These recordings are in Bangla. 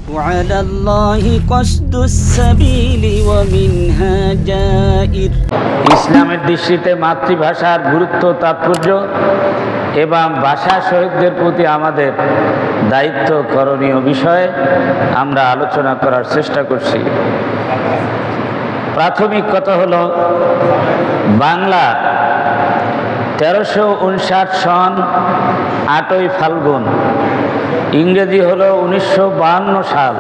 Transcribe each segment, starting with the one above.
وعلى الله قصد السبيل ومنها جائر। ইসলামের দৃষ্টিতে মাতৃভাষার গুরুত্ব, তাৎপর্য এবং ভাষা শহীদদের প্রতি আমাদের দায়িত্ব, করণীয় বিষয়ে আমরা আলোচনা করার চেষ্টা করছি। প্রাথমিক কথা হলো, বাংলা 1359 সন 8ই ফাল্গুন, ইংরেজি হলো 1952 সাল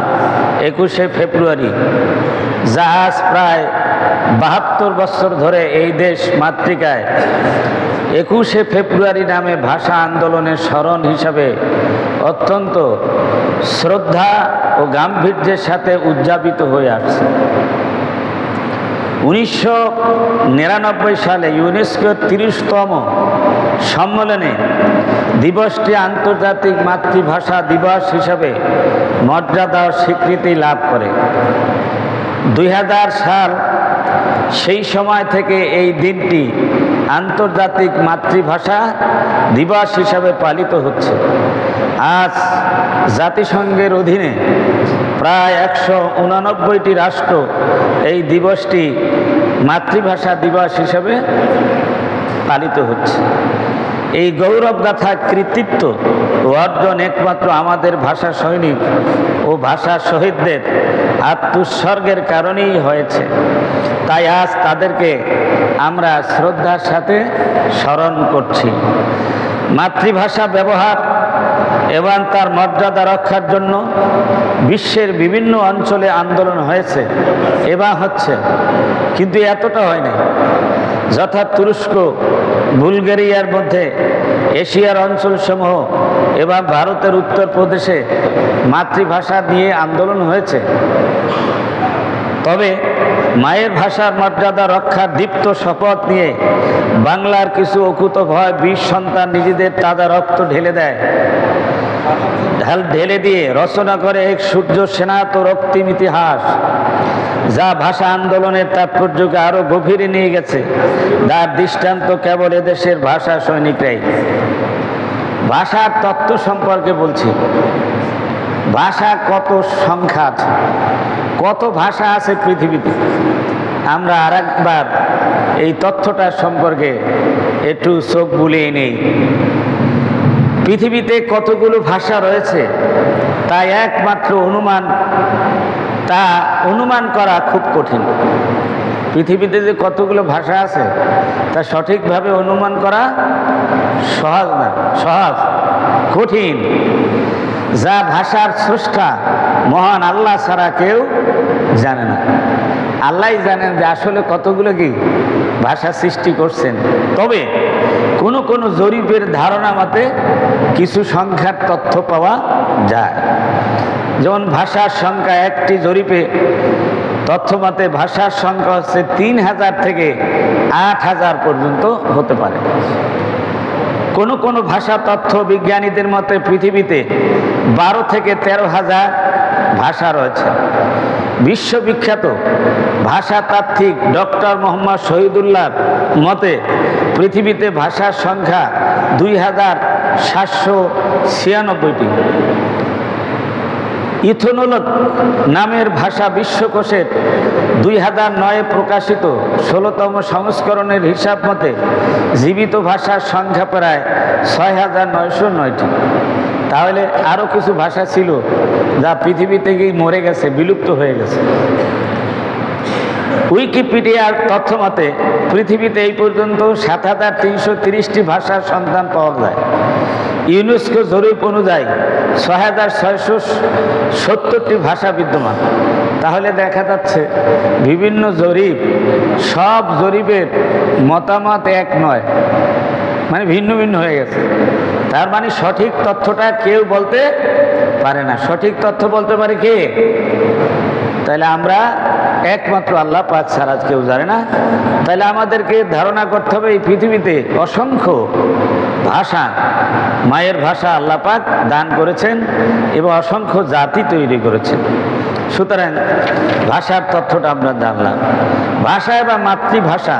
21শে ফেব্রুয়ারি। জাহাজ প্রায় 72 বছর ধরে এই দেশ মাতৃকায় 21শে ফেব্রুয়ারি নামে ভাষা আন্দোলনের স্মরণ হিসাবে অত্যন্ত শ্রদ্ধা ও গাম্ভীর্যের সাথে উদযাপিত হয়ে আসছে। 1999 সালে ইউনেস্কোর 30তম সম্মেলনে দিবসটি আন্তর্জাতিক মাতৃভাষা দিবস হিসাবে মর্যাদা ও স্বীকৃতি লাভ করে। 2000 সাল সেই সময় থেকে এই দিনটি আন্তর্জাতিক মাতৃভাষা দিবস হিসাবে পালিত হচ্ছে। আজ জাতিসংঘের অধীনে প্রায় 189টি রাষ্ট্র এই দিবসটি মাতৃভাষা দিবস হিসাবে পালিত হচ্ছে। এই গৌরবগাথা কৃতিত্ব ও অর্জন একমাত্র আমাদের ভাষা সৈনিক ও ভাষা শহীদদের আত্মোৎসর্গের কারণেই হয়েছে। তাই আজ তাদেরকে আমরা শ্রদ্ধার সাথে স্মরণ করছি। মাতৃভাষা ব্যবহার এবং তার মর্যাদা রক্ষার জন্য বিশ্বের বিভিন্ন অঞ্চলে আন্দোলন হয়েছে এবং হচ্ছে, কিন্তু এতটা হয় না। যথা তুরস্ক, বুলগেরিয়ার মধ্যে, এশিয়ার অঞ্চলসমূহ এবং ভারতের উত্তরপ্রদেশে মাতৃভাষা নিয়ে আন্দোলন হয়েছে। তবে মায়ের ভাষার মর্যাদা রক্ষার দীপ্ত শপথ নিয়ে বাংলার কিছু অকুত ভয় বীর সন্তান নিজেদের তাজা রক্ত ঢেলে দিয়ে রচনা করে এক সূর্য সেনাত রক্তিম ইতিহাস, যা ভাষা আন্দোলনের তাৎপর্যকে আরো গভীরে নিয়ে গেছে। তার দৃষ্টান্ত কেবল এদেশের ভাষা সৈনিকরাই। ভাষার তত্ত্ব সম্পর্কে বলছি। ভাষা কত সংখ্যা আছে, কত ভাষা আছে পৃথিবীতে। আমরা আরেকবার এই তথ্যটা সম্পর্কে একটু চোখ বুলিয়ে নেই। পৃথিবীতে কতগুলো ভাষা রয়েছে তাই একমাত্র অনুমান করা খুব কঠিন। পৃথিবীতে যে কতগুলো ভাষা আছে তা সঠিকভাবে অনুমান করা সহজ না, কঠিন। যা ভাষার স্রষ্টা মহান আল্লাহ ছাড়া কেউ জানে না। আল্লাহই জানেন যে আসলে কতগুলো কি ভাষা সৃষ্টি করছেন। তবে কোনো জরিপের ধারণা মতে কিছু সংখ্যার তথ্য পাওয়া যায়। যেমন ভাষার সংখ্যা, একটি জরিপে তথ্য মতে ভাষার সংখ্যা হচ্ছে 3000 থেকে 8000 পর্যন্ত হতে পারে। কোনো ভাষা তথ্য বিজ্ঞানীদের মতে পৃথিবীতে 12 থেকে 13,000 ভাষা রয়েছে। বিশ্ববিখ্যাত ভাষাতাত্ত্বিক ডক্টর মোহাম্মদ শহীদুল্লাহর মতে পৃথিবীতে ভাষার সংখ্যা 2796টি। ইথনোলগ নামের ভাষা বিশ্বকোষের 2009-এ প্রকাশিত 16তম সংস্করণের হিসাব মতে জীবিত ভাষার সংখ্যা প্রায় 6909টি। তাহলে আরও কিছু ভাষা ছিল যা পৃথিবী থেকেই মরে গেছে, বিলুপ্ত হয়ে গেছে। উইকিপিডিয়ার তথ্য মতে পৃথিবীতে এই পর্যন্ত 7330টি ভাষার সন্ধান পাওয়া যায়। ইউনেস্কো জরিপ অনুযায়ী 6670টি ভাষা বিদ্যমান। তাহলে দেখা যাচ্ছে বিভিন্ন জরিপ, সব জরিপের মতামত এক নয়, মানে ভিন্ন ভিন্ন হয়ে গেছে। তার মানে সঠিক তথ্যটা কেউ বলতে পারে না। সঠিক তথ্য বলতে পারে কে? তাহলে আমরা একমাত্র আল্লাহ পাক ছাড়া কেউ জানে না। তাহলে আমাদেরকে ধারণা করতে হবে এই পৃথিবীতে অসংখ্য ভাষা, মায়ের ভাষা আল্লাহ পাক দান করেছেন এবং অসংখ্য জাতি তৈরি করেছেন। সুতরাং ভাষার তথ্যটা আমরা জানলাম। ভাষা বা মাতৃভাষা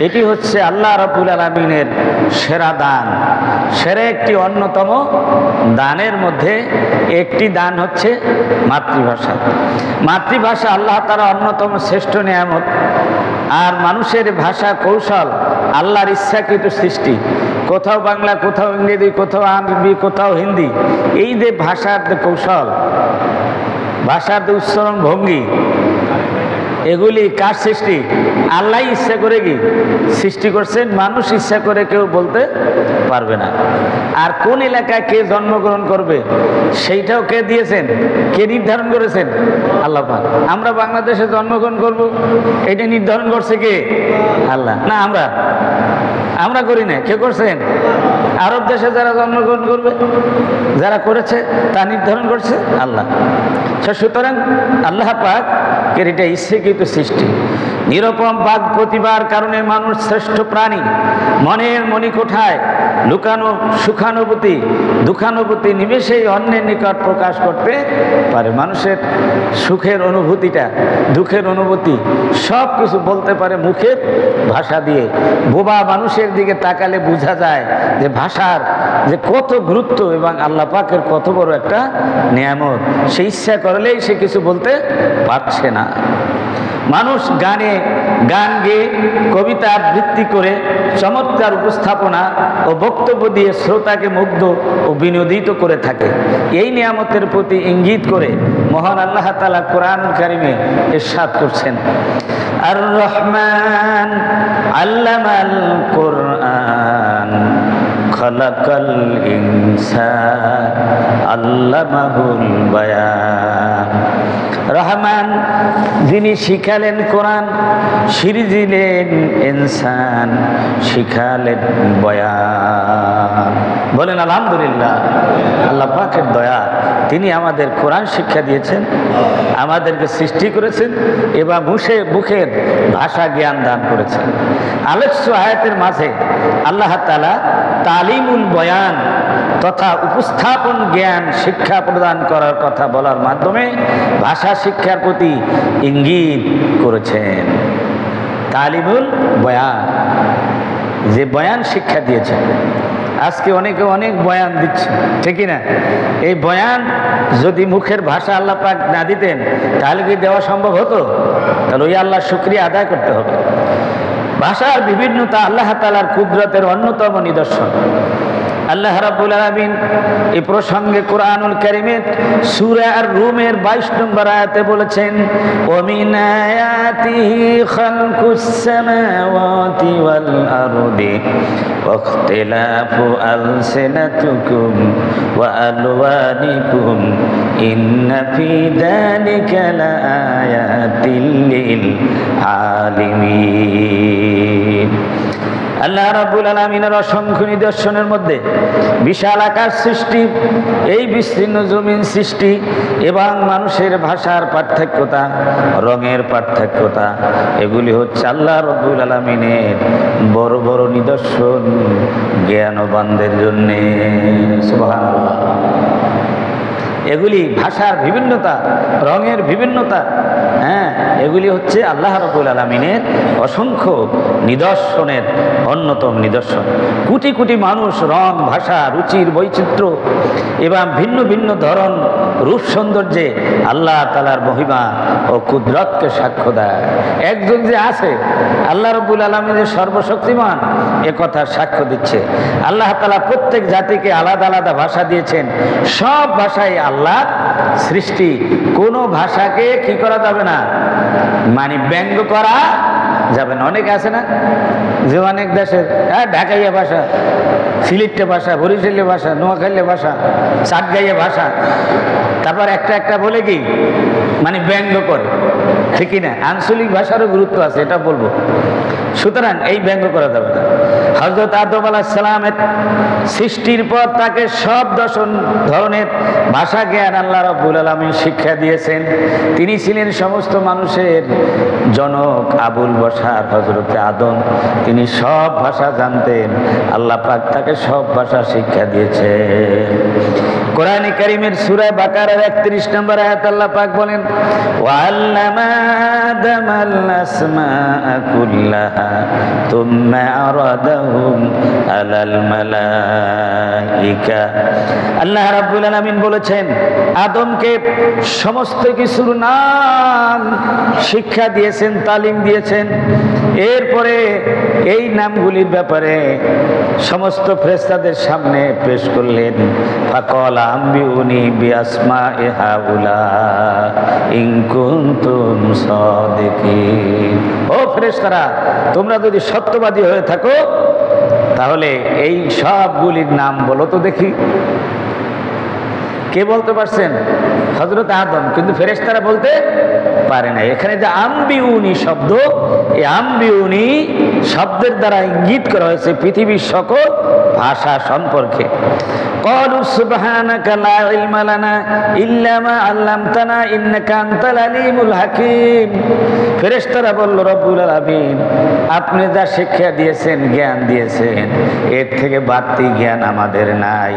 এটি হচ্ছে আল্লাহ রাব্বুল আলামিনের সেরা দান। সেরে একটি অন্যতম দানের মধ্যে একটি দান হচ্ছে মাতৃভাষা। মাতৃভাষা আল্লাহ তাআলা অন্যতম শ্রেষ্ঠ নিয়ামত। আর মানুষের ভাষা কৌশল আল্লাহর ইচ্ছাকৃত সৃষ্টি। কোথাও বাংলা, কোথাও ইংরেজি, কোথাও আরবি, কোথাও হিন্দি। এই যে ভাষার যে কৌশল, ভাষার যে উচ্চারণ ভঙ্গি, এগুলি কার সৃষ্টি? আল্লাহ ইচ্ছা করে কি সৃষ্টি করছেন, মানুষ ইচ্ছা করে কেউ বলতে পারবে না। আর কোন এলাকায় কে জন্মগ্রহণ করবে সেইটাও কে দিয়েছেন, কে নির্ধারণ করেছেন? আল্লাহ পাক। আমরা বাংলাদেশে জন্মগ্রহণ করব, এটা নির্ধারণ করছে কে? আল্লাহ। না, আমরা করি না, কে করছেন? আরব দেশে যারা জন্মগ্রহণ করবে, যারা করেছে, তা নির্ধারণ করছে আল্লাহ। সুতরাং আল্লাহ পাক এর এটা ইচ্ছাকৃত সৃষ্টি। নিরুপম পাক প্রতিভার কারণে মানুষ শ্রেষ্ঠ প্রাণী। মনের মণিকোঠায় লুকানো সুখানুভূতি, দুঃখানুভূতি নিমেষেই অন্যের নিকট প্রকাশ করতে পারে। মানুষের সুখের অনুভূতিটা, দুঃখের অনুভূতি সব কিছু বলতে পারে মুখের ভাষা দিয়ে। বোবা মানুষের দিকে তাকালে বোঝা যায় যে ভাষার যে কত গুরুত্ব এবং আল্লাহ পাকের কত বড় একটা নিয়ামত। সে ইচ্ছা করলেই সে কিছু বলতে পারছে না। মানুষ গান গেয়ে, কবিতা আবৃত্তি করে, চমৎকার উপস্থাপনা ও বক্তব্য দিয়ে শ্রোতাকে মুগ্ধ ও বিনোদিত করে থাকে। এই নিয়ামতের প্রতি ইঙ্গিত করে মহান আল্লাহ তাআলা কোরআনুল কারীমে ইরশাদ করছেন, আর রহমান আল্লামাল কোরআন খালাকাল ইনসান আল্লামাহুল বায়ান। রহমান যিনি শিখালেন কোরআন, সিরিজিলেন ইনসান, শিখালেন বয়ান। বলেন আলহামদুলিল্লাহ। আল্লাহ পাকের দয়া, তিনি আমাদের কোরআন শিক্ষা দিয়েছেন, আমাদেরকে সৃষ্টি করেছেন এবং মুখের ভাষা জ্ঞান দান করেছেন। আলোচ্য আয়াতের মাঝে আল্লাহ তাআলা তালিমুল বয়ান তথা উপস্থাপন জ্ঞান শিক্ষা প্রদান করার কথা বলার মাধ্যমে ভাষা শিক্ষার প্রতি ইঙ্গিত করেছেন। তালিমুল বয়ান, যে বয়ান শিক্ষা দিয়েছেন। আজকে অনেকে অনেক বয়ান দিচ্ছে, ঠিক না? এই বয়ান যদি মুখের ভাষা আল্লাহ পাক না দিতেন তাহলে কি দেওয়া সম্ভব হতো? তাহলে ওই আল্লাহর শুকরিয়া আদায় করতে হবে। ভাষার বিভিন্নতা আল্লাহ তাআলার কুদরতের অন্যতম নিদর্শন। আল্লাহ রাব্বুল আলামিন এই প্রসঙ্গে কোরআনুল কারীমের সূরা আর-রুমের 22 নম্বর আয়াতে বলেছেন, ওয়া মিন আয়াতিহি খালকুস সামাওয়াতি ওয়াল আরদি ওয়া ইখতিলাফু আলসিনাতিকুম ওয়া আলওয়ানিকুম ইন্না ফি যালিকা লাআয়াতিল লিল আলিমিন। আল্লাহ রাব্বুল আলামিনের অসংখ্য নিদর্শনের মধ্যে বিশাল আকাশ সৃষ্টি, এই বিস্তীর্ণ জমিন সৃষ্টি এবং মানুষের ভাষার পার্থক্যতা, রঙের পার্থক্যতা, এগুলি হচ্ছে আল্লাহ রাব্বুল আলামিনের বড় বড় নিদর্শন জ্ঞানবানদের জন্যে। সুবহানাল্লাহ। এগুলি ভাষার বিভিন্নতা, রঙের বিভিন্নতা, এগুলি হচ্ছে আল্লাহ রাব্বুল আলামিনের অসংখ্য নিদর্শনের অন্যতম নিদর্শন। কোটি কোটি মানুষ রং, ভাষা, রুচির বৈচিত্র্য এবং ভিন্ন ভিন্ন ধরন, রূপ সৌন্দর্যে আল্লাহ তাআলার মহিমা ও কুদরতকে সাক্ষ্য দেয়। একজন যে আছে আল্লাহ রাব্বুল আলামিনের সর্বশক্তিমান, এ কথা সাক্ষ্য দিচ্ছে। আল্লাহ তাআলা প্রত্যেক জাতিকে আলাদা আলাদা ভাষা দিয়েছেন। সব ভাষাই আল্লাহ সৃষ্টি। কোনো ভাষাকে কি করা যাবে না, মানে ব্যঙ্গ করা যাবে না। অনেক আছে না যে অনেক দেশের ঢাকাইয়া ভাষা, সিলেটের ভাষা, বরিশালের ভাষা, নোয়াখালীর ভাষা, চাটগাইয়া ভাষা, তারপর একটা বলে কি মানে ব্যঙ্গ করে, ঠিক না? আঞ্চলিক ভাষারও গুরুত্ব আছে, এটা বলবো। সুতরাং এই ব্যঙ্গ করা যাবে না। হযরত আদম আলাইহিস সালামের সৃষ্টির পর তাকে সব ধরনের ভাষা জ্ঞান আল্লাহ রাব্বুল আলামিন শিক্ষা দিয়েছেন। তিনি ছিলেন সমস্ত মানুষের জনক, আবুল বশার হযরত আদম। তিনি সব ভাষা জানতেন, আল্লাহ পাক তাকে সব ভাষা শিক্ষা দিয়েছেন। কোরআনে কারীমের সূরা বাকারার 31 নম্বর আয়াত আল্লাহ পাক বলেন, ওয়াল্লামা আদামাল আসমাআ কুল্লাহা তুম্মা আরাদাহুম আলাল মালাইকা। আল্লাহ রাব্বুল আলামিন বলেছেন, আদমকে সমস্ত কিছুর নাম শিক্ষা দিয়েছেন, তালিম দিয়েছেন। এরপরে এই নামগুলির ব্যাপারে সমস্ত ফেরেশতাদের সামনে পেশ করলেন। ফাকালা আম্বিউনি বিআসমাই হাউলা ইন কুনতুম সাদিকিন। ও ফেরেশতারা, তোমরা যদি সত্যবাদী হয়ে থাকো তাহলে এই সবগুলির নাম বলো তো দেখি। কে বলতে পারছেন? হযরত আদম, কিন্তু ফেরেশতারা বলতে পারে না। এখানে যে আম্বিউনি শব্দ, এই আম্বিউনি শব্দের দ্বারা ইঙ্গিত করা হয়েছে পৃথিবীর সকল ভাষা সম্পর্কে। ক্বালু সুবহানাকা লা ইলমা লানা ইল্লা মা আল্লামতানা ইন্নাকা আনতাল আলিমুল হাকীম। ফেরেশতারা বলল, রব্বুল আলামিন, আপনি যা শিক্ষা দিয়েছেন, জ্ঞান দিয়েছেন, এর থেকে বাড়তি জ্ঞান আমাদের নাই,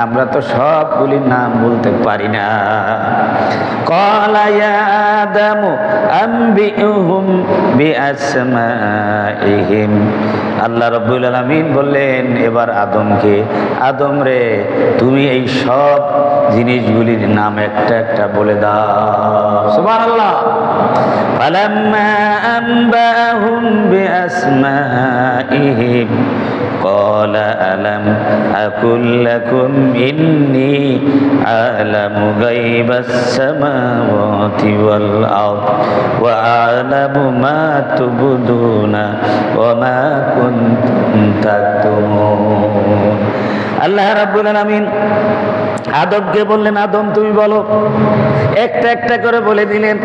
আমরা তো সবগুলির নাম বলতে পারি না। ক্বালা ইয়া আদামু আম্বিউহুম বিআসমাইহিম। আল্লাহ রাব্বুল আলামিন বললেন এবার আদমকে, আদম রে, তুমি এই সব জিনিসগুলির নাম একটা একটা বলে দাও। সুবহানাল্লাহ। ফালাম্মা আনবাহুম বিআসমাইহিম ক্বালা আলাম আকুল লাকুম ইন্নী আ'লামু গায়বাস সামাওয়াতি ওয়াল আরদ ওয়া আ'লামু মা তুবদুনা ওয়া মা কুনতুম তাকতুমুন। আল্লাহ রাব্বুল আলামিন আদমকে বললেন, আদম তুমি বলো। একটা একটা করে বলে দিলেন।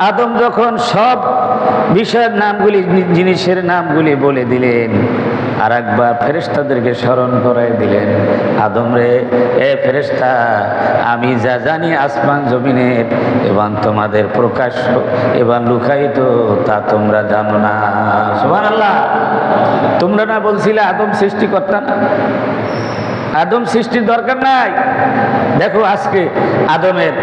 আদম যখন সব বিষয়ের নামগুলি, জিনিসের নামগুলি বলে দিলেন, আর একবার ফেরেশতাদেরকে স্মরণ করাই দিলেন, আদম রে, এ ফেরেশতা, আমি যা জানি আসমান জমিনের এবং তোমাদের প্রকাশ্য এবং লুকায়িত তা তোমরা জানো না। সুবহানাল্লাহ। তোমরা না বলছিলে আদম সৃষ্টিকর্তা না, আদম সৃষ্টির দরকার নাই। দেখো আজকে আদমের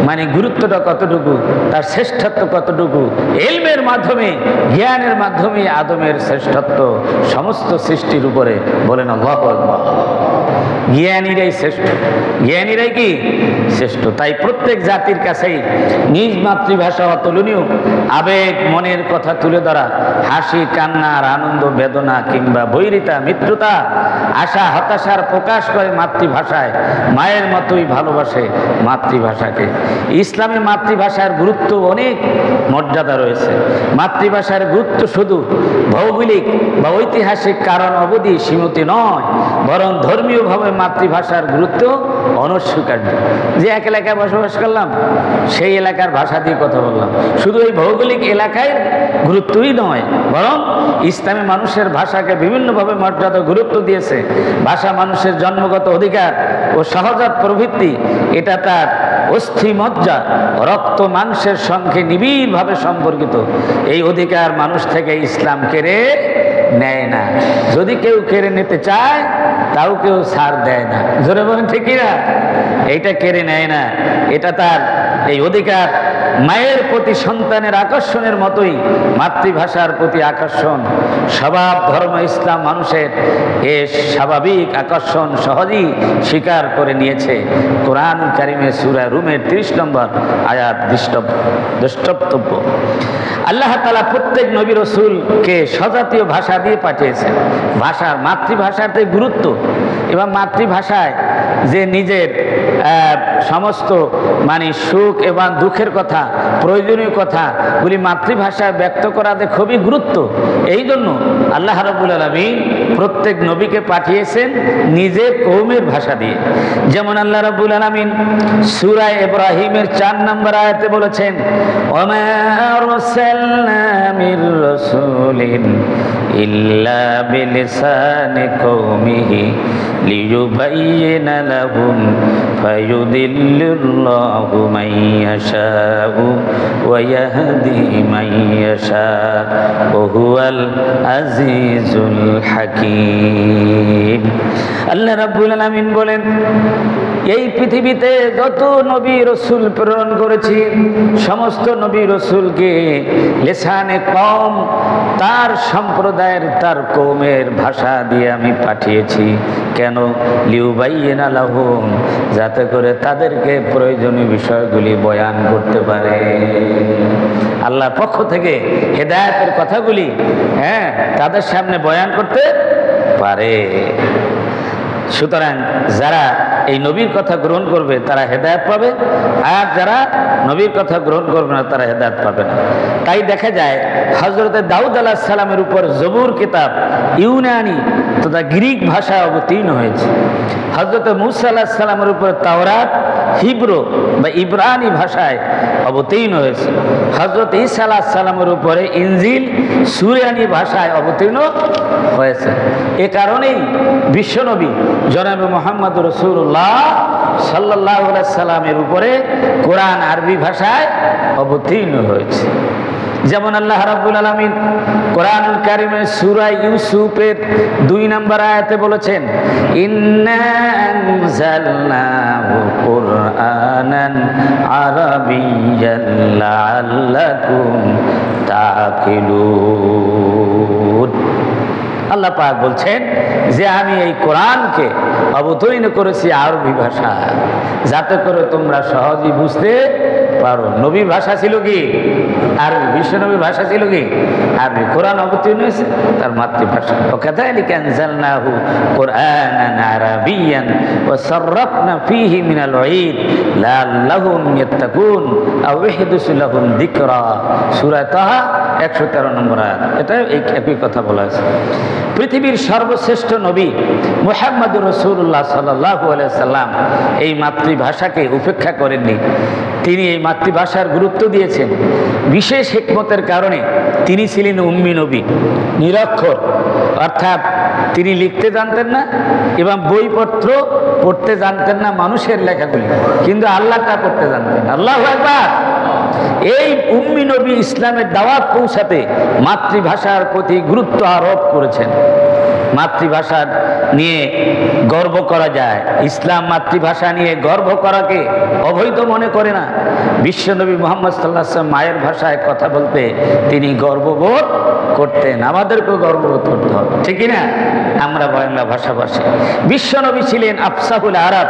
মানে গুরুত্বটা কতটুকু, তার শ্রেষ্ঠত্ব কতটুকু। ইলমের মাধ্যমে, জ্ঞানের মাধ্যমে আদমের শ্রেষ্ঠত্ব সমস্ত সৃষ্টির উপরে। বলেন আল্লাহু আকবার। জ্ঞানীরাই শ্রেষ্ঠ, জ্ঞানীরাই কি শ্রেষ্ঠ। তাই প্রত্যেক জাতির কাছেই নিজ মাতৃভাষা অতুলনীয়। আবেগ, মনের কথা তুলে ধরা, হাসি, কান্নার আনন্দ, বেদনা কিংবা বৈরিতা, মিত্রতা, আশা, হতাশার প্রকাশ করে মাতৃভাষায়। মায়ের মতোই ভালোবাসে মাতৃভাষাকে। ইসলামে মাতৃভাষার গুরুত্ব অনেক মর্যাদা রয়েছে। মাতৃভাষার গুরুত্ব শুধু ভৌগোলিক বা ঐতিহাসিক কারণ অবধি সীমিত নয়, বরং ধর্মীয়ভাবে মাতৃভাষার গুরুত্ব অনস্বীকার্য। যে এক এলাকায় বসবাস করলাম, সেই এলাকার ভাষা দিয়ে কথা বললাম, শুধু এই ভৌগোলিক এলাকায় গুরুত্বই নয়, বরং ইসলামে মানুষের ভাষাকে বিভিন্নভাবে মর্যাদা গুরুত্ব দিয়েছে। ভাষা মানুষের জন্মগত অধিকার ও সহজাত প্রবৃত্তি। এটা তার অস্থি মজ্জা, রক্ত মাংসের সঙ্গে নিবিড়ভাবে সম্পর্কিত। এই অধিকার মানুষ থেকে ইসলাম কেড়ে নেয় না। যদি কেউ কেড়ে নিতে চায় তাও কেউ ছাড় দেয় না। জোরে বলেন ঠিক কিনা? এইটা কেড়ে নেয় না, এটা তার এই অধিকার। মায়ের প্রতি সন্তানের আকর্ষণের মতোই মাতৃভাষার প্রতি আকর্ষণ স্বভাব। ধর্ম ইসলাম মানুষের এ স্বাভাবিক আকর্ষণ সহজেই স্বীকার করে নিয়েছে। কোরআন কারিমে সূরা রুমের 30 নম্বর আয়াত দ্রষ্টব্য। আল্লাহ তাআলা প্রত্যেক নবী রাসূলকে স্বজাতীয় ভাষা দিয়ে পাঠিয়েছেন। ভাষার, মাতৃভাষাতে গুরুত্ব এবং মাতৃভাষায় যে নিজের সমস্ত মানে সুখ এবং দুঃখের কথা, প্রয়োজনীয় কথাগুলি মাতৃভাষায় ব্যক্ত করাতে খুবই গুরুত্ব। এই জন্য আল্লাহ রাব্বুল আলামিন প্রত্যেক নবীকে পাঠিয়েছেন নিজের কওমের ভাষা দিয়ে। যেমন আল্লাহ রাব্বুল আলামিন সূরা ইব্রাহিমের 4 নম্বর আয়াতে বলেছেন, ওমা আরসালনা মির রাসূলিন ইল্লা বিলিসানি কওমিহি লিয়ুবাইয়িনা লাহুম ফায়ুদিল্লিল্লাহু মান ইয়াশাউ ওয়া ইয়াহদি মান ইয়াশা ওয়া হুয়াল আজিজুল হাকীম। আল্লাহ রাব্বুল আলামিন বলেন, এই পৃথিবীতে যত নবী রসুল প্রেরণ করেছি সমস্ত নবী রসুলকে লিসানে কওম, তার সম্প্রদায়ের তার কওমের ভাষা দিয়ে আমি পাঠিয়েছি। কেন? লিউবাইয়িনা লাহুম, যাতে করে তাদেরকে প্রয়োজনীয় বিষয়গুলি বয়ান করতে পারে। আল্লাহর পক্ষ থেকে হেদায়েতের কথাগুলি তাদের সামনে বয়ান করতে পারে। সুতরাং যারা এই নবীর কথা গ্রহণ করবে তারা হেদায়েত পাবে, আর যারা নবীর কথা গ্রহণ করবে না তারা হেদায়েত পাবে না। তাই দেখা যায় হযরত দাউদ আলাইহিস সালামের উপর জবুর কিতাব ইউনানি তথা গ্রিক ভাষায় অবতীর্ণ হয়েছে। হযরত মূসা আলাইহিস সালামের উপর তাওরাত হিব্রু বা ইব্রানি ভাষায় অবতীর্ণ হয়েছে। হযরত ঈসা আলাইহিস সালামের উপরে ইনজিল সুরিয়ানি ভাষায় অবতীর্ণ হয়েছে। এ কারণেই বিশ্বনবী জনাবে মুহাম্মদ রাসূলুল্লাহ সাল্লাল্লাহু আলাইহি সাল্লামের উপরে কোরআন আরবি ভাষায় অবতীর্ণ হয়েছে। যেমন আল্লাহ রাব্বুল আলামিন কোরআনুল কারীমের সূরা ইউসুফের 2 নম্বর আয়াতে বলেছেন, ইন্না আনজালনাহু কুরআনান আরাবিয়্যান লাআল্লাকুম তাকিলুন। আল্লাহ পাক বলছেন যে আমি এই কোরআনকে অবতীর্ণ করেছি আরবি ভাষা, যাতে করে তোমরা সহজেই বুঝতে পারো। নবীর ভাষা ছিল কি? আরবি। বিশ্বনবীর ভাষা ছিল কি? আরবি। কোরআন অবতীর্ণ হয়েছে তার মাতৃভাষা। ওয়াকাযালিকা আনজালনাহু কুরআনান আরাবিয়্যান ওয়া সাররাফনা ফীহি মিনাল ওয়াঈদ লাআল্লাহুম ইয়াত্তাকুন আও ইহদিসু লাহুম যিকরা। সূরা তাহা 113 নম্বর আয়াত। এটা একই কথা বলা আছে। পৃথিবীর সর্বশ্রেষ্ঠ নবী মুহাম্মদুর রাসূলুল্লাহ সাল্লাল্লাহু আলাইহি সাল্লাম এই মাতৃভাষাকে উপেক্ষা করেননি। তিনি এই মাতৃভাষার গুরুত্ব দিয়েছেন। বিশেষ হিকমতের কারণে তিনি ছিলেন উম্মি নবী, নিরক্ষর, অর্থাৎ তিনি লিখতে জানতেন না এবং বইপত্র পড়তে জানতেন না, মানুষের লেখাগুলি, কিন্তু আল্লাহটা পড়তে জানতেন। আল্লাহু আকবার। এই উম্মি নবী ইসলামের দাওয়াত পৌঁছাতে মাতৃভাষার প্রতি গুরুত্ব আরোপ করেছেন। মাতৃভাষা নিয়ে গর্ব করা যায়। ইসলাম মাতৃভাষা নিয়ে গর্ব করাকে অবৈধ মনে করে না। বিশ্বনবী মুহাম্মদ সাল্লাল্লাহু আলাইহি ওয়াসাল্লাম মায়ের ভাষায় কথা বলতে তিনি গর্ববোধ করতেন। আমাদেরকেও গর্ববোধ করতে হবে, ঠিক না? আমরা বাংলা ভাষাভাষী। বিশ্বনবী ছিলেন আফসাহুল আরব,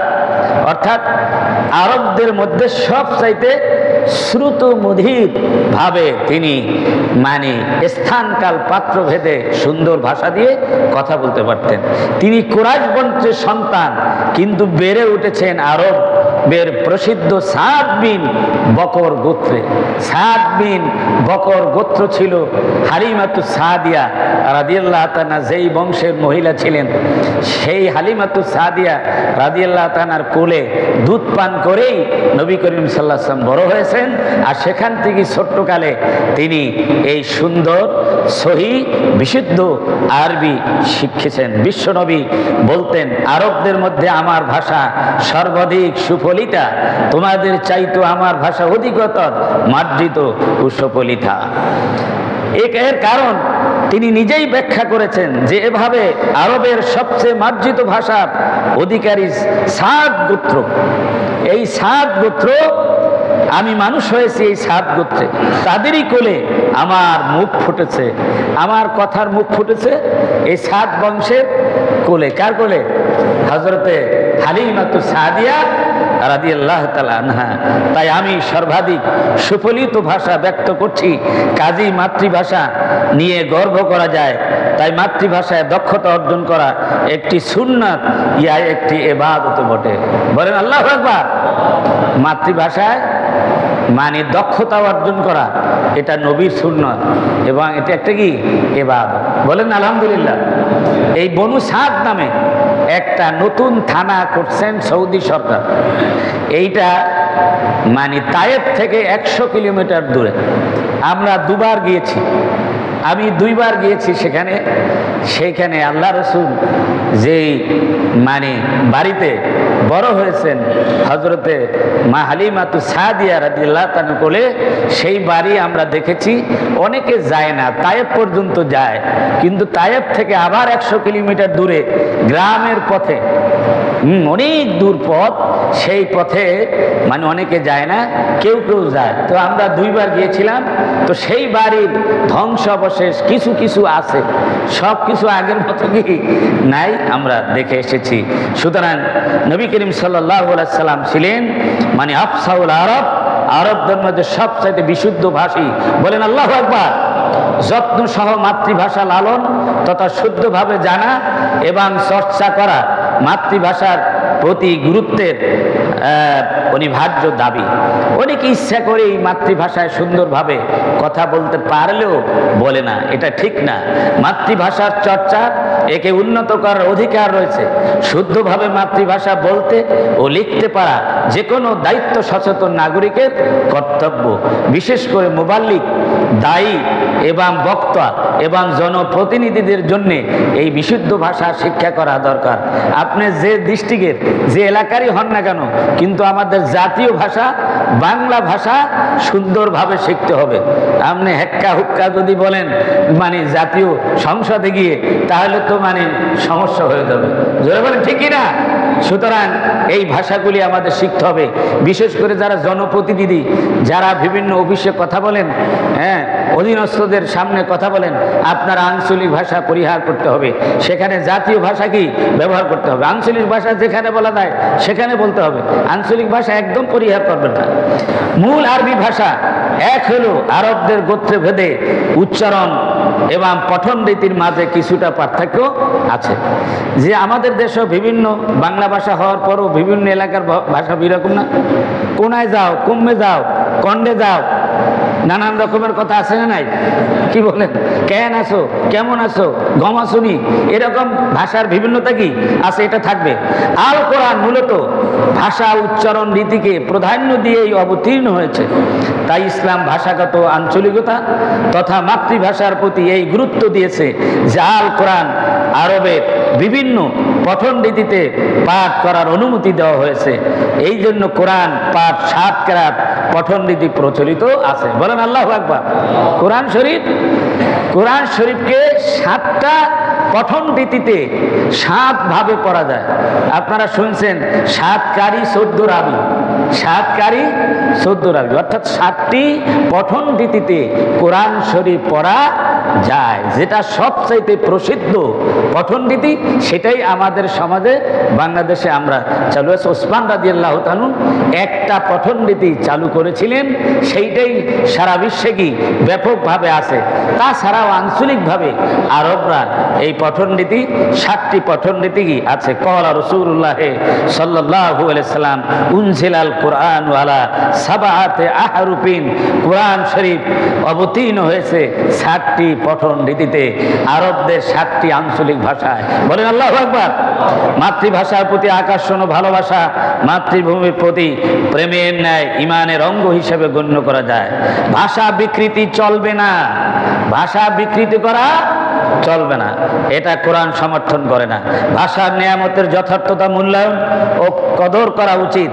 অর্থাৎ আরবদের মধ্যে সবচাইতে শ্রুত মধুর ভাবে তিনি স্থানকাল পাত্র ভেদে সুন্দর ভাষা দিয়ে কথা বলতে পারতেন। তিনি কুরাইশ বংশের সন্তান, কিন্তু বেড়ে উঠেছেন আরবের প্রসিদ্ধ সাদ বিন বকর গোত্রে। সাদ বিন বকর গোত্র ছিল হালিমাতুস সাদিয়া রাদিয়াল্লাহু তাআলা, যেই বংশের মহিলা ছিলেন সেই হালিমাতুস সাদিয়া রাদিয়াল্লাহু তাআলার কোলে দুধ পান করেই নবী করিম সাল্লাল্লাহু আলাইহি ওয়াসাল্লাম বড় হয়েছেন। আর সেখান থেকে ছোট্টকালে তিনি এই সুন্দর সহি বিশুদ্ধ আরবি শিখেছেন। বিশ্বনবী বলতেন, আরবদের মধ্যে আমার ভাষা সর্বাধিক সুফলিতা, তোমাদের চাইতো আমার ভাষা অধিকতর মার্জিত ও সুফলিতা। এর কারণ তিনি নিজেই ব্যাখ্যা করেছেন যে এভাবে আরবের সবচেয়ে মার্জিত ভাষার অধিকারী সাদ গোত্র, এই সাদ গোত্র, আমি মানুষ হয়েছি এই সাদ গোত্রে, তাদেরই কোলে আমার মুখ ফুটেছে, আমার কথার মুখ ফুটেছে এই সাদ বংশের কোলে। কার কোলে? হযরতে হালিমাতুস সাদিয়া রাদিয়াল্লাহু তাআলা আনহা। তাই আমি সর্বাধিক সুফলিত ভাষা ব্যক্ত করছি। কাজী মাতৃভাষা নিয়ে গর্ব করা যায়। তাই মাতৃভাষায় দক্ষতা অর্জন করা একটি সুন্নাত, ইয়া একটি ইবাদত বটে। বলেন আল্লাহু আকবার। মাতৃভাষায় দক্ষতা অর্জন করা এটা নবীর সুন্নাত এবং এটা একটা কি ইবাদত। বলেন আলহামদুলিল্লাহ। এই বনু সাদ নামে একটা নতুন থানা করছেন সৌদি সরকার। এইটা তায়েফ থেকে 100 কিলোমিটার দূরে। আমরা দুবার গিয়েছি। আমি 2 বার গিয়েছি সেইখানে আল্লাহ রসুল যেই মানে বাড়িতে বড় হয়েছেন হজরতে মা হালিমাতু সাদিয়া রাদিয়াল্লাহু তাআলা কোলে, সেই বাড়ি আমরা দেখেছি। অনেকে যায় না, তায়েফ পর্যন্ত যায়, কিন্তু তায়েফ থেকে আবার 100 কিলোমিটার দূরে গ্রামের পথে, অনেক দূর পথ, সেই পথে মানে অনেকে যায় না, কেউ কেউ যায়। তো আমরা 2 বার গিয়েছিলাম। তো সেই বাড়ির ধ্বংসাবশেষ কিছু কিছু আছে, সব কিছু আগের মতো কি নাই, আমরা দেখে এসেছি। সুতরাং নবী করিম সাল্লাল্লাহু আলাইহি সাল্লাম ছিলেন মানে আফসাউল আরব, আরবদের মধ্যে সবচাইতে বিশুদ্ধ ভাষী। বলেন আল্লাহু আকবার। যত্ন সহ মাতৃভাষা লালন তথা শুদ্ধভাবে জানা এবং চর্চা করা মাতৃভাষার প্রতি গুরুত্বের অনিবার্য দাবি। অনেকে ইচ্ছা করে এই মাতৃভাষায় সুন্দরভাবে কথা বলতে পারলেও বলে না, এটা ঠিক না। মাতৃভাষার চর্চা, একে উন্নত করার অধিকার রয়েছে। শুদ্ধভাবে মাতৃভাষা বলতে ও লিখতে পারা যে কোনো দায়িত্ব সচেতন নাগরিকের কর্তব্য। বিশেষ করে মুবাল্লিগ, দায়ী এবং বক্তা এবং জনপ্রতিনিধিদের জন্য এই বিশুদ্ধ ভাষা শিক্ষা করা দরকার। আপনি যে ডিস্ট্রিক্টের যে এলাকারই হন না কেন, কিন্তু আমাদের জাতীয় ভাষা বাংলা ভাষা সুন্দরভাবে শিখতে হবে। আপনি হেক্কা হুক্কা যদি বলেন মানে জাতীয় সংসদে গিয়ে, তাহলে তো মানে সমস্যা হয়ে যাবে। জোরে বলেন ঠিকই না? সুতরাং এই ভাষাগুলি আমাদের শিখতে হবে। বিশেষ করে যারা জনপ্রতিনিধি, যারা বিভিন্ন অফিসে কথা বলেন, অধীনস্থদের সামনে কথা বলেন, আপনারা আঞ্চলিক ভাষা পরিহার করতে হবে। সেখানে জাতীয় ভাষা কি ব্যবহার করতে হবে। আঞ্চলিক ভাষা যেখানে বলা যায় সেখানে বলতে হবে, আঞ্চলিক ভাষা একদম পরিহার করবেন না। মূল আরবি ভাষা এক হলো, আরবদের গোত্রে ভেদে উচ্চারণ এবং পঠন রীতির মাঝে কিছুটা পার্থক্য আছে। যে আমাদের দেশে বিভিন্ন বাংলা ভাষা হওয়ার পরও বিভিন্ন এলাকার ভাষা বিরকম না। কোনায় যাও, কমে যাও, কন্ডে যাও, নানান রকমের কথা আছে না নাই? কি বলেন? কেন আছো, কেমন আছো, গম আসুনি, এরকম ভাষার বিভিন্নতা কি আছে, এটা থাকবে। আল কোরআন মূলত ভাষা উচ্চারণ রীতিকে প্রাধান্য দিয়েই অবতীর্ণ হয়েছে। তাই ইসলাম ভাষাগত আঞ্চলিকতা তথা মাতৃভাষার প্রতি এই গুরুত্ব দিয়েছে যে আল কোরআন আরবের বিভিন্ন পঠন রীতিতে পাঠ করার অনুমতি দেওয়া হয়েছে। এই জন্য কোরআন পাঠ 7 কেরাত পঠন রীতি প্রচলিত আছে। বলেন আল্লাহু আকবার। কোরআন শরীফকে 7টা পঠন রীতিতে 7 ভাবে পড়া যায়। আপনারা শুনছেন 7 কারি 14 রাবি, 7 কারি 14 রাবি, অর্থাৎ 7টি পঠন রীতিতে কোরআন শরীফ পড়া যায়। যেটা সবচাইতে প্রসিদ্ধ পঠন রীতি, সেটাই আমাদের সমাজে বাংলাদেশে আমরা চালু আছে। ওসমান রাদিয়াল্লাহু তাআলা একটা পঠন রীতি চালু করেছিলেন, সেইটাই সারা বিশ্বে কি ব্যাপকভাবে আছে। তাছাড়াও আঞ্চলিকভাবে আরবরা এই পঠন রীতি 7টি পঠন রীতি কি আছে। ক্বালা রাসূলুল্লাহ সাল্লাল্লাহু আলাইহি সাল্লাম উনজিলাল কুরআন আলা 7 আহরুফিন, কোরআন শরীফ অবতীর্ণ হয়েছে 7টি পঠন রীতিতে, আরবদের 7টি আঞ্চলিক ভাষায়। বলেন আল্লাহু আকবার। মাতৃভাষার প্রতি আকর্ষণ ও ভালোবাসা মাতৃভূমির প্রতি প্রেমের ন্যায় ঈমানের অঙ্গ হিসেবে গণ্য করা যায়। ভাষা বিকৃতি চলবে না, ভাষা বিকৃতি করা চলবে না, এটা কোরআন সমর্থন করে না। ভাষার নিয়ামতের যথার্থতা মূল্যায়ন ও কদর করা উচিত।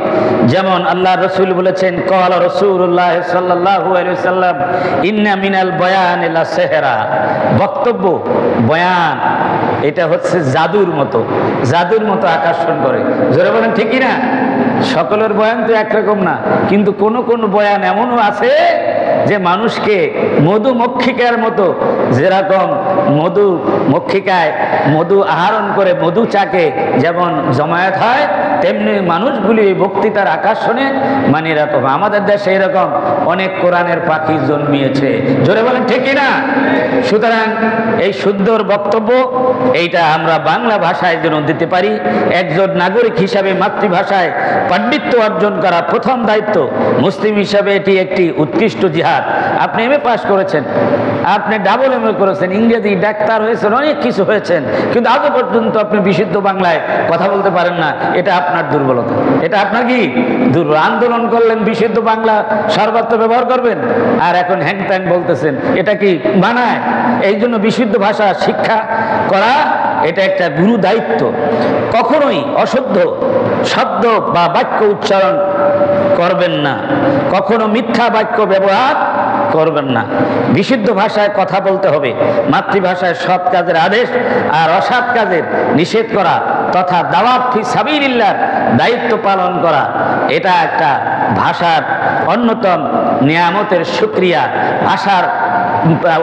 যেমন আল্লাহ রসুল বলেছেন, ক্বালা রাসূলুল্লাহ সাল্লাল্লাহু আলাইহি ওয়াসাল্লাম ইন্না মিনাল বয়ানি লা সিহরা। বক্তব্য, বয়ান, এটা হচ্ছে জাদুর মতো, জাদুর মতো আকর্ষণ করে। জোরে বলেন ঠিকই না? সকলের বয়ান তো একরকম না, কিন্তু কোন কোন বয়ান এমনও আছে যে মানুষকে মধুমক্ষিকার মতো, যেরকম মধুমক্ষিকায় মধু আহরণ করে মধু চাকে যেমন জমায়েত হয়, তেমনি মানুষগুলি বক্তৃতার আকর্ষণে মানে এরকম। আমাদের দেশে এরকম অনেক কোরআনের পাখি জন্মিয়েছে। জোরে বলেন ঠিক না? সুতরাং এই সুন্দর বক্তব্য এইটা আমরা বাংলা ভাষায় যেন দিতে পারি। একজন নাগরিক হিসাবে মাতৃভাষায় পাণ্ডিত্য অর্জন করা প্রথম দায়িত্ব। মুসলিম হিসাবে এটি একটি উৎকৃষ্ট জিহাদ। বিভাগ, আপনি এমএ পাস করেছেন, আপনি ডাবল এমএ করেছেন, ইংরেজি ডাক্তার হয়েছেন, অনেক কিছু হয়েছেন, কিন্তু আজও পর্যন্ত আপনি বিশুদ্ধ বাংলায় কথা বলতে পারেন না। এটা আপনার দুর্বলতা, এটা আপনার কি দুর্বল। আন্দোলন করলেন বিশুদ্ধ বাংলা সর্বত্র ব্যবহার করবেন, আর এখন হ্যাং ট্যাং বলতেছেন, এটা কি মানায়? এই জন্য বিশুদ্ধ ভাষা শিক্ষা করা এটা একটা গুরু দায়িত্ব। কখনোই অশুদ্ধ শব্দ বা বাক্য উচ্চারণ করবেন না, কখনো মিথ্যা বাক্য ব্যবহার করবেন না। বিশুদ্ধ ভাষায় কথা বলতে হবে। মাতৃভাষায় সৎ কাজের আদেশ আর অসৎ কাজের নিষেধ করা তথা দাওয়াত ফি সাবিলিল্লাহর দায়িত্ব পালন করা, এটা একটা ভাষার অন্যতম নিয়ামতের শুকরিয়া। ভাষার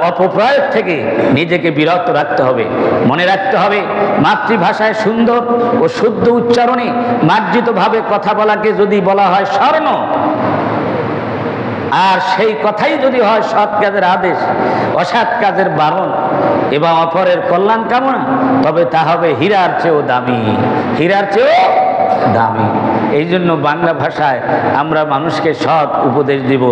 অপপ্রয়োগ থেকে নিজেকে বিরত রাখতে হবে। মনে রাখতে হবে, মাতৃভাষায় সুন্দর ও শুদ্ধ উচ্চারণে মার্জিতভাবে কথা বলাকে যদি বলা হয় স্বর্ণ, আর সেই কথাই যদি হয় সৎ কাজের আদেশ, অসৎ কাজের বারণ এবং অপরের কল্যাণ কামনা, তবে তা হবে হীরার চেয়েও দামি, হীরার চেয়েও দামি। এই জন্য বাংলা ভাষায় আমরা মানুষকে সৎ উপদেশ দিব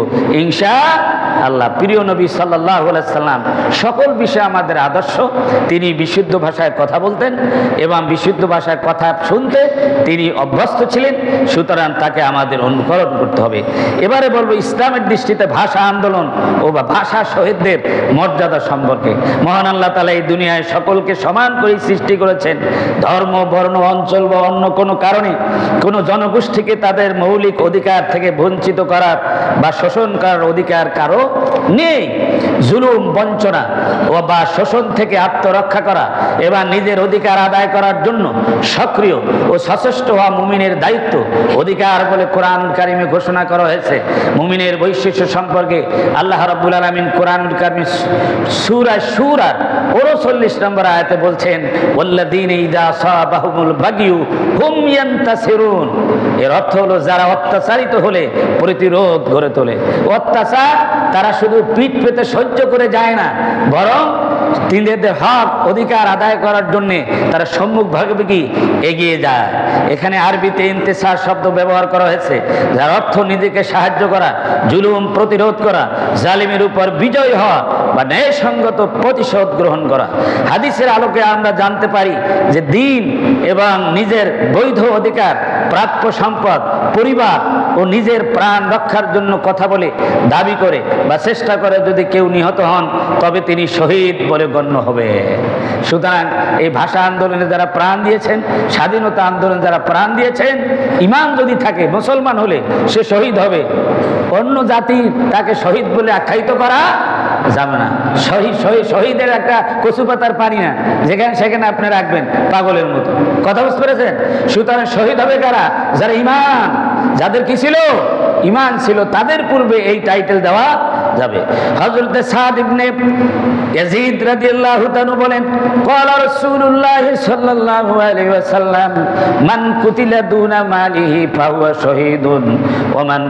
ইনশাআল্লাহ। প্রিয় নবী সাল্লাল্লাহু আলাইহি সাল্লাম সকল বিষয়ে আমাদের আদর্শ। তিনি বিশুদ্ধ ভাষায় কথা বলতেন এবং বিশুদ্ধ ভাষায় কথা শুনতে তিনি অভ্যস্ত ছিলেন, সুতরাং তাকে আমাদের অনুকরণ করতে হবে। এবারে বলবো ইসলামের দৃষ্টিতে ভাষা আন্দোলন ও বা ভাষা শহীদদের মর্যাদা সম্পর্কে। মহান আল্লাহ তাআলা এই দুনিয়ায় সকলকে সমান করে সৃষ্টি করেছেন। ধর্ম, বর্ণ, অঞ্চল বা অন্য কোনো কারণে কোনো জনগোষ্ঠীকে তাদের মৌলিক অধিকার থেকে বঞ্চিত করার বা শোষণ করার অধিকার কারো নেই। জুলুম, বঞ্চনা ও বা শোষণ থেকে আত্মরক্ষা করা এবং নিজের অধিকার আদায় করার জন্য সক্রিয় ও সচেষ্ট হওয়া মুমিনের দায়িত্ব, অধিকার বলে কোরআন কারিমে ঘোষণা করা হয়েছে। মুমিনের বৈশিষ্ট্য সম্পর্কে আল্লাহ রাব্বুল আলামিন কোরআন কারিমে সূরা সূরার 39 নম্বর আয়াতে বলছেন, ওয়াল্লাযীনা ইযা সাবাহুমুল বাগিয়ু হুম ইয়ান্তাসিরুন। এর অর্থ হলো যারা অত্যাচারিত হলে প্রতিরোধ গড়ে তোলে। অত্যাচার তারা শুধু পিঠ পেতে সহ্য করে যায় না, বরং নিজেদের হক অধিকার আদায় করার জন্য তারা সম্মুখভাবে কি এগিয়ে যায়। এখানে আরবিতে ইন্তেসার শব্দ ব্যবহার করা হয়েছে, যার অর্থ নিজেকে সাহায্য করা, জুলুম প্রতিরোধ করা, জালিমের উপর বিজয় হওয়া বা ন্যায়সঙ্গত প্রতিশোধ গ্রহণ করা। হাদিসের আলোকে আমরা জানতে পারি যে দিন এবং নিজের বৈধ অধিকার, প্রাপ্য সম্পদ, পরিবার ও নিজের প্রাণ রক্ষার জন্য কথা বলে, দাবি করে বা চেষ্টা করে যদি কেউ নিহত হন, তবে তিনি শহীদ বলে গণ্য হবে। সুতরাং এই ভাষা আন্দোলনে যারা প্রাণ দিয়েছেন, স্বাধীনতা আন্দোলনে যারা প্রাণ দিয়েছেন, ইমান যদি থাকে, মুসলমান হলে সে শহীদ হবে। অন্য জাতি তাকে শহীদ বলে আখ্যায়িত করা যাবে না। শহীদের একটা কচু পাতার পানি না, যেখানে সেখানে আপনি রাখবেন পাগলের মতো। কথা বুঝতে পেরেছেন? সুতরাং শহীদ হবে কারা? যারা ইমান, যাদের কি ছিল? ইমান ছিল, তাদের পূর্বে এই টাইটেল দেওয়া যাবে। হযরত সাদ ইবনে ইয়াজিদ রাদিয়াল্লাহু তাআলা বলেন, ক্বালা রাসূলুল্লাহ সাল্লাল্লাহু আলাইহি ওয়াসাল্লাম, মান কুতিলা দুনা মালিহি ফাহুয়া শহীদুন ওয়া মান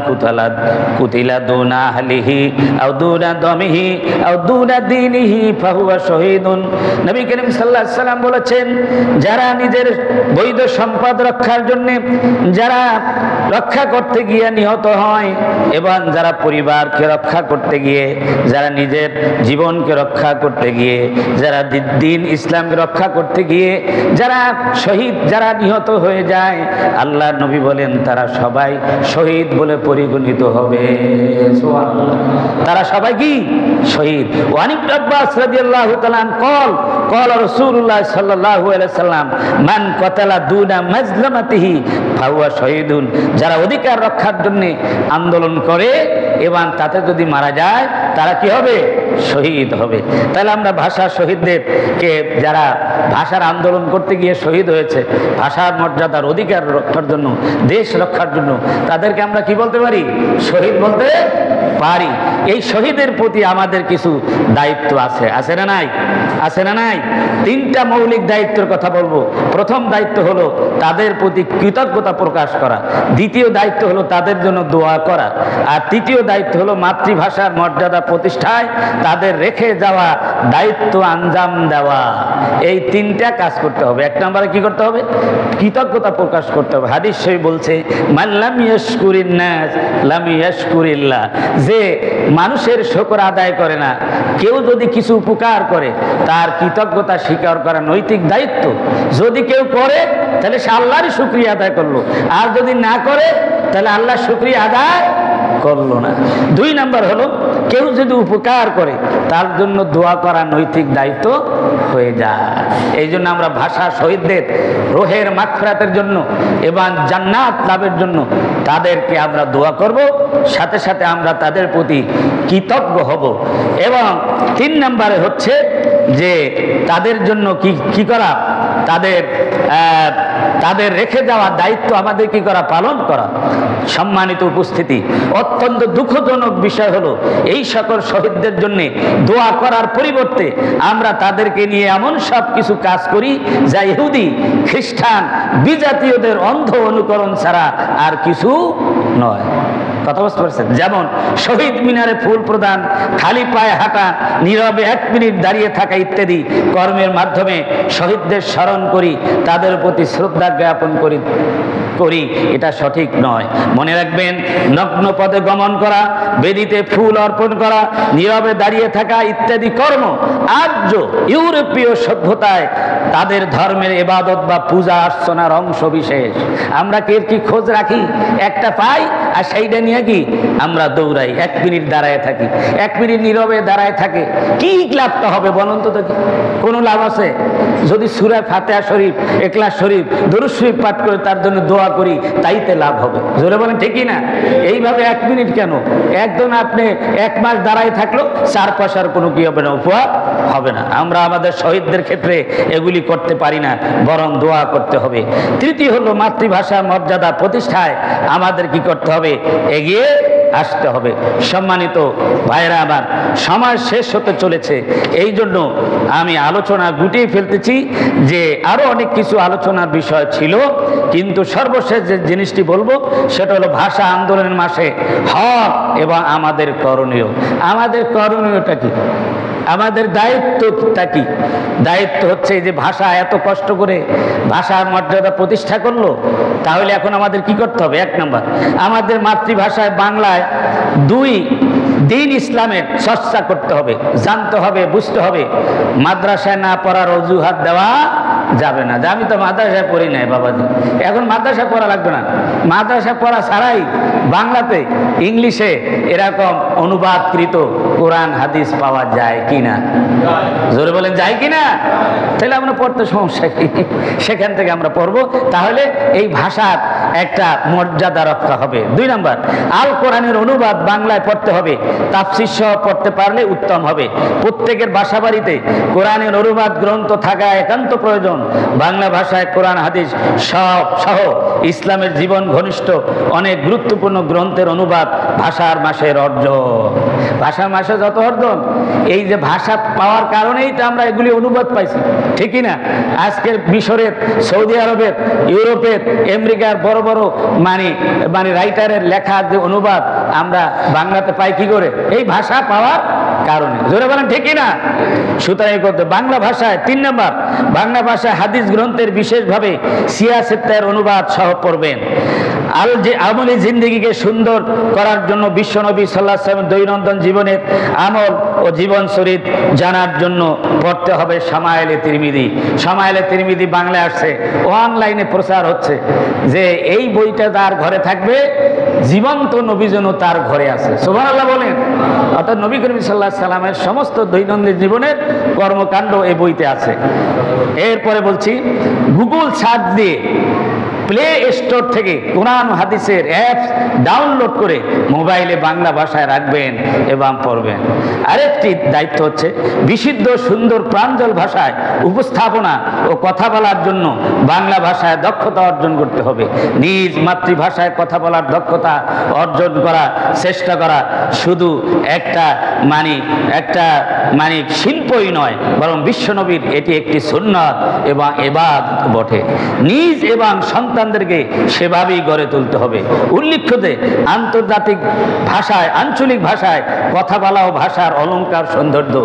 কুতিলা দুনা আহলিহি আও দুনা দামিহি আও দুনা দীনিহি ফাহুয়া শহীদুন। নবী করিম সাল্লাল্লাহু আলাইহি ওয়াসাল্লাম বলেছেন, যারা নিজের বৈধ সম্পদ রক্ষার জন্য, যারা রক্ষা করতে গিয়ে নিহত হয় এবং যারা পরিবারকে রক্ষা করতে গিয়ে, যারা নিজের জীবনকে রক্ষা করতে গিয়ে, যারা দ্বীন ইসলামকে রক্ষা করতে গিয়ে যারা শহীদ, যারা নিহত হয়ে যায়, আল্লাহ নবী বলেন তারা সবাই শহীদ বলে পরিগণিত হবে। সুবহানাল্লাহ, তারা সবাই কি শহীদ। ওয়ান ইবনে আব্বাস রাদিয়াল্লাহু তাআলা ক্বালা রাসূলুল্লাহ সাল্লাল্লাহু আলাইহি ওয়াসাল্লাম, মান কাতালা দুনা মাজলামাতিহি ফাহুয়া শহীদুন। যারা অধিকার রক্ষার জন্য আন্দোলন করে এবং তাতে যদি মারা যায়, তারা কি হবে? শহীদ হবে। তাহলে আমরা ভাষা শহীদদেরকে, যারা ভাষার আন্দোলন করতে গিয়ে শহীদ হয়েছে, ভাষার মর্যাদার অধিকার রক্ষার জন্য, দেশ রক্ষার জন্য, তাদেরকে আমরা কি বলতে পারি? শহীদ বলতে পারি। এই শহীদের প্রতি আমাদের কিছু দায়িত্ব আছে, আছে না নাই? আছে না নাই? তিনটা মৌলিক দায়িত্বের কথা বলবো। প্রথম দায়িত্ব হলো তাদের প্রতি কৃতজ্ঞতা প্রকাশ করা, দ্বিতীয় দায়িত্ব হলো তাদের জন্য দোয়া করা, আর তৃতীয় দায়িত্ব হলো মাতৃভাষার মর্যাদা প্রতিষ্ঠায় তাদের রেখে যাওয়া দায়িত্ব আঞ্জাম দেওয়া, এই তিনটা কাজ করতে হবে। এক নম্বরে কি করতে হবে? কৃতজ্ঞতা প্রকাশ করতে হবে। হাদিস শরীফ বলছে, মান লাম ইয়াশকুরিন নাস লাম ইয়াশকুরিল্লাহ, যে মানুষের শুকর আদায় করে না, কেউ যদি কিছু উপকার করে তার কৃতজ্ঞতা স্বীকার করা নৈতিক দায়িত্ব। যদি কেউ করে তাহলে সে আল্লাহরই শুকরিয়া আদায় করলো, আর যদি না করে তাহলে আল্লাহ শুকরিয়া আদায় করলো না। দুই নাম্বার হলো, কেউ যদি উপকার করে তার জন্য দোয়া করা নৈতিক দায়িত্ব হয়ে যায়। এই জন্য আমরা ভাষা শহীদদের রোহের মাগফিরাতের জন্য এবং জান্নাত লাভের জন্য তাদেরকে আমরা দোয়া করব, সাথে সাথে আমরা তাদের প্রতি কৃতজ্ঞ হব। এবং তিন নম্বরে হচ্ছে যে তাদের জন্য কি করা, তাদের রেখে যাওয়া দায়িত্ব আমাদের কি করা, পালন করা। সম্মানিত উপস্থিতি, অত্যন্ত দুঃখজনক বিষয় হলো এই সকল শহীদদের জন্য দোয়া করার পরিবর্তে আমরা তাদেরকে নিয়ে এমন সব কিছু কাজ করি যা ইহুদি খ্রিস্টান বিজাতীয়দের অন্ধ অনুকরণ ছাড়া আর কিছু নয়। কথা বুঝতে পারছেন? যেমন শহীদ মিনারে ফুল প্রদান, খালি পায়ে হাঁটা, নীরবে 1 মিনিট দাঁড়িয়ে থাকা ইত্যাদি কর্মের মাধ্যমে শহীদদের স্মরণ করি, তাদের প্রতি শ্রদ্ধা জ্ঞাপন করি, এটা সঠিক নয়। মনে রাখবেন, নগ্ন পদে গমন করা, বেদিতে ফুল অর্পণ করা, নীরবে দাঁড়িয়ে থাকা ইত্যাদি কর্ম আর্য ইউরোপীয় সভ্যতায় তাদের ধর্মের ইবাদত বা পূজা অর্চনার অংশ বিশেষ। আমরা কি খোঁজ রাখি? একটা পাই আর সেইটা নিয়ে কি আমরা দৌড়াই, 1 মিনিট দাঁড়ায় থাকি, 1 মিনিট নীরবে দাঁড়ায় থাকে। কি লাভটা হবে বলুন তো দেখি? কোনো লাভ আছে? যদি সূরা ফাতিহা শরীফ, ইখলাস শরীফ, দরুদ শরীফ পাঠ করে তার জন্য দোয়া করি, তাইতে লাভ হবে। জোরে বলেন ঠিকই না? এইভাবে 1 মিনিট কেন, একজন আপনি 1 মাস দাঁড়ায় থাকলো, 4 পয়সার কোনো কি হবে না, উপহার হবে না। আমরা আমাদের শহীদদের ক্ষেত্রে এগুলি করতে পারি না, বরং দোয়া করতে হবে। তৃতীয় হলো, মাতৃভাষার মর্যাদা প্রতিষ্ঠায় আমাদের কি করতে হবে? এগিয়ে আসতে হবে। সম্মানিত ভাইরা আমার, সময় শেষ হতে চলেছে, এই জন্য আমি আলোচনা গুটিয়ে ফেলতেছি যে আরো অনেক কিছু আলোচনার বিষয় ছিল, কিন্তু সর্বশেষ যে জিনিসটি বলবো সেটা হলো ভাষা আন্দোলনের মাসে হক এবং আমাদের করণীয়। আমাদের করণীয়টা কি? আমাদের দায়িত্বটা কি? দায়িত্ব হচ্ছে যে ভাষা এত কষ্ট করে ভাষার মর্যাদা প্রতিষ্ঠা করলো, তাহলে এখন আমাদের কি করতে হবে? 1 নম্বর, আমাদের মাতৃভাষায় বাংলায় 2 দিন ইসলামের চর্চা করতে হবে, জানতে হবে, বুঝতে হবে। মাদ্রাসায় না পড়ার অজুহাত দেওয়া যাবে না যে আমি তো মাদ্রাসায় পড়ি নাই বাবাজি, এখন মাদ্রাসায় পড়া লাগবে না। মাদ্রাসায় পড়া ছাড়াই বাংলাতে, ইংলিশে এরকম অনুবাদকৃত কোরআন হাদিস পাওয়া যায় কিনা? জোরে বলেন, যায় কিনা? তাহলে আমরা পড়তে সমস্যা কি? সেখান থেকে আমরা পড়বো, তাহলে এই ভাষার একটা মর্যাদা রক্ষা হবে। 2 নম্বর, আল কোরআনের অনুবাদ বাংলায় পড়তে হবে, তাফসীর সহ পড়তে পারলে উত্তম হবে। প্রত্যেকের বাসা বাড়িতে কোরআনের অনুবাদ গ্রন্থ থাকা একান্ত প্রয়োজন। বাংলা ভাষায় কোরআন হাদিস সহ ইসলামের জীবন ঘনিষ্ঠ অনেক গুরুত্বপূর্ণ গ্রন্থের অনুবাদ ভাষার মাসের অর্জন। ভাষার মাসে যত অর্জন, এই যে ভাষা পাওয়ার কারণেই তো আমরা এগুলি অনুবাদ পাইছি, ঠিকই না? আজকের মিশরের, সৌদি আরবের, ইউরোপের, আমেরিকার বড় বড় মানে রাইটারের লেখা যে অনুবাদ আমরা বাংলাতে পাই কি করে? এই ভাষা পাওয়ার কারণে। জোরে বলেন ঠিকই না? সুতরাং করতে বাংলা ভাষায় 3 নম্বর, বাংলা ভাষায় হাদিস গ্রন্থের বিশেষভাবে সিয়াসেতের অনুবাদ সহ পড়বেন। আমলি জিন্দেগিকে সুন্দর করার জন্য বিশ্বনবী সাল্লাল্লাহু আলাইহি ওয়াসাল্লামের দৈনন্দিন জীবনের আমল ও জীবন চরিত্র জানার জন্য পড়তে হবে শামায়েলে তিরমিজি। শামায়েলে তিরমিজি বাংলায় আসছে, অনলাইনে প্রচার হচ্ছে যে এই বইটা তার ঘরে থাকবে, জীবন্ত নবী যেন তার ঘরে আছে। সুবহানাল্লাহ বলেন। অর্থাৎ নবী করিম সাল্লাল্লাহু আলাইহি সাল্লামের সমস্ত দৈনন্দিন জীবনের কর্মকাণ্ড এই বইতে আছে। এরপরে বলছি, গুগল সার্চ দিয়ে প্লে স্টোর থেকে কোরআন হাদিসের অ্যাপস ডাউনলোড করে মোবাইলে বাংলা ভাষায় রাখবেন এবং পড়বেন। আরেকটি দায়িত্ব হচ্ছে বিশুদ্ধ সুন্দর প্রাঞ্জল ভাষায় উপস্থাপনা ও কথা বলার জন্য বাংলা ভাষায় দক্ষতা অর্জন করতে হবে। নিজ মাতৃভাষায় কথা বলার দক্ষতা অর্জন করা চেষ্টা করা শুধু একটা শিল্পই নয়, বরং বিশ্বনবীর এটি একটি সুন্নাত এবং ইবাদত বটে। নিজ এবং সন্তানদেরকে সেভাবেই গড়ে তুলতে হবে। উল্লেখ্য যে আন্তর্জাতিক ভাষায়, আঞ্চলিক ভাষায় কথা বলা ও ভাষার অলংকার সৌন্দর্য,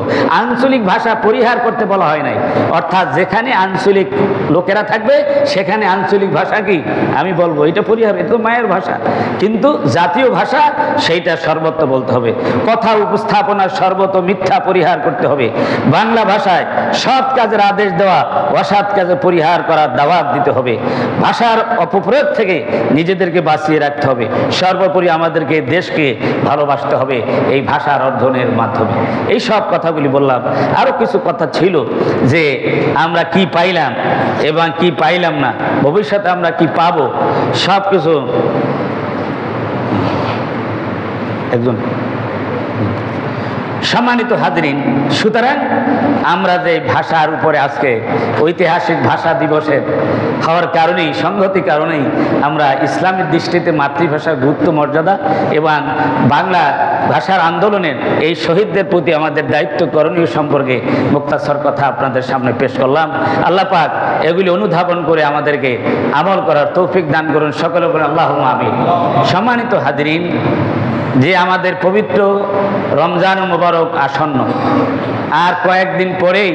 আঞ্চলিক ভাষা পরিহার করতে বলা হয় নাই। অর্থাৎ যেখানে আঞ্চলিক লোকেরা থাকবে সেখানে আঞ্চলিক ভাষা কি আমি বলবো, এটা পরিহার, এটা তো মায়ের ভাষা। কিন্তু জাতীয় ভাষা সেইটা সর্বত্র বলতে হবে। কথা উপস্থাপনার সর্বত মিথ্যা পরিহার করতে হবে। বাংলা ভাষায় সৎ কাজের আদেশ দেওয়া, অসৎ কাজে পরিহার করার দাওয়াত দিতে হবে। ভাষার অপপ্রয়োগ থেকে নিজেদেরকে বাঁচিয়ে রাখতে হবে। সর্বোপরি আমাদেরকে দেশকে ভালোবাসতে হবে এই ভাষার অর্জনের মাধ্যমে। এই সব কথাগুলি বললাম। আরও কিছু কথা ছিল যে আমরা কি পাইলাম এবং কি পাইলাম না, ভবিষ্যতে আমরা কি পাবো, সব কিছু একজন সম্মানিত হাজরিন। সুতরাং আমরা যে ভাষার উপরে আজকে ঐতিহাসিক ভাষা দিবসের হওয়ার কারণেই, সংগতি কারণেই আমরা ইসলামের দৃষ্টিতে মাতৃভাষার গুরুত্ব, মর্যাদা এবং বাংলা ভাষার আন্দোলনের এই শহীদদের প্রতি আমাদের দায়িত্ব করণীয় সম্পর্কে মুক্তাসর কথা আপনাদের সামনে পেশ করলাম। আল্লাহ পাক এগুলি অনুধাবন করে আমাদেরকে আমল করার তৌফিক দান করুন। সকলে বলেন আল্লাহুম্মা আমিন। সম্মানিত হাজরিন, যে আমাদের পবিত্র রমজান মুবারক আসন্ন, আর কয়েকদিন পরেই